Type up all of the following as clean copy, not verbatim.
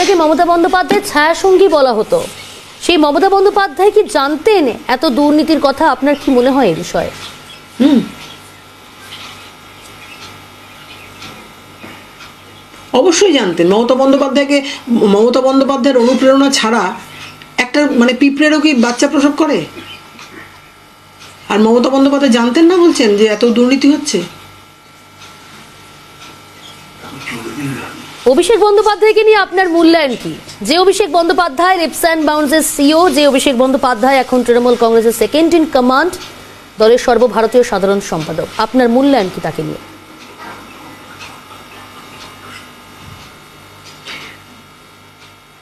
বন্দ্যোপাধ্যায়কে মমতা বন্দ্যোপাধ্যায়ের ছায়াসঙ্গী বলা হতো, সেই মমতা বন্দ্যোপাধ্যায় কি জানতেন এত দুর্নীতির কথা? আপনার কি মনে হয় এই বিষয়ে? অবশ্যই জানতেন। মমতা বন্দ্যোপাধ্যায়ের অনুপ্রেরণা ছাড়া একটা মানে পিঁপড়েরও কি বাচ্চা প্রসব করে? আর মমতা বন্দ্যোপাধ্যায় জানতেন না বলছেন যে এত দুর্নীতি হচ্ছে? অভিষেক বন্দ্যোপাধ্যায়কে নিয়ে আপনার মূল্যায়ন কি? যে Abhishek Bandyopadhyay lips and বাউন্সের CO, যে অভিষেক বন্দ্যোপাধ্যায় এখন তৃণমূল কংগ্রেসের সেকেন্ড ইন কমান্ড, দলের সর্বভারতীয় সাধারণ সম্পাদক, আপনার মূল্যায়ন কি তাকে নিয়ে?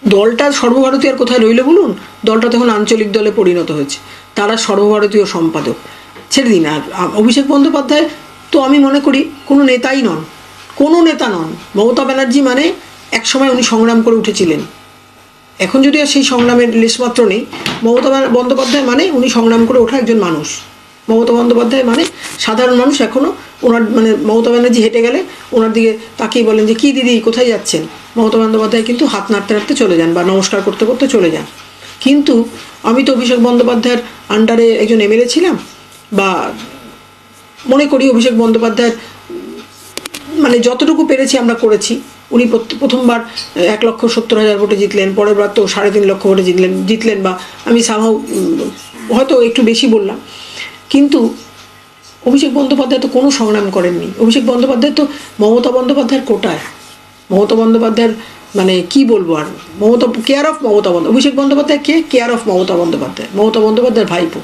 দলটা সর্বভারতীয় আর কোথায় রইল বলুন? দলটা তখন আঞ্চলিক দলে পরিণত হয়েছে, তারা সর্বভারতীয় সম্পাদক। ছেড়ে দিন। আর অভিষেক বন্দ্যোপাধ্যায় তো আমি মনে করি কোনো নেতাই নন, কোনো নেতা নন। মমতা ব্যানার্জি মানে একসময় উনি সংগ্রাম করে উঠেছিলেন, এখন যদি আর সেই সংগ্রামের লেশমাত্র নেই। মমতা বন্দ্যোপাধ্যায় মানে উনি সংগ্রাম করে ওঠা একজন মানুষ। মমতা বন্দ্যোপাধ্যায় মানে সাধারণ মানুষ। এখনও ওনার মানে মমতা ব্যানার্জি হেঁটে গেলে ওনার দিকে তাকিয়ে বলেন যে কী দিদি কোথায় যাচ্ছেন? মমতা বন্দ্যোপাধ্যায় কিন্তু হাত নাড়তে নাড়তে চলে যান বা নমস্কার করতে করতে চলে যান। কিন্তু আমি তো অভিষেক বন্দ্যোপাধ্যায়ের আন্ডারে একজন এমএলএ ছিলাম, বা মনে করি অভিষেক বন্দ্যোপাধ্যায়ের মানে যতটুকু পেরেছি আমরা করেছি। উনি প্রথমবার 1,70,000 ভোটে জিতলেন, পরের বার তো 3.5 লক্ষ ভোটে জিতলেন, বা আমি সামহাও হয়তো একটু বেশি বললাম। কিন্তু অভিষেক বন্দ্যোপাধ্যায় তো কোনো সংগ্রাম করেননি। অভিষেক বন্দ্যোপাধ্যায় তো মমতা বন্দ্যোপাধ্যায়ের কোটায়, মমতা বন্দ্যোপাধ্যায়ের মানে কি বলবো আর, কেয়ার অফ মমতা বন্দ্যোপাধ্যায়। অভিষেক বন্দ্যোপাধ্যায় কে? কেয়ার অফ মমতা বন্দ্যোপাধ্যায়, মমতা বন্দ্যোপাধ্যায়ের ভাইপো।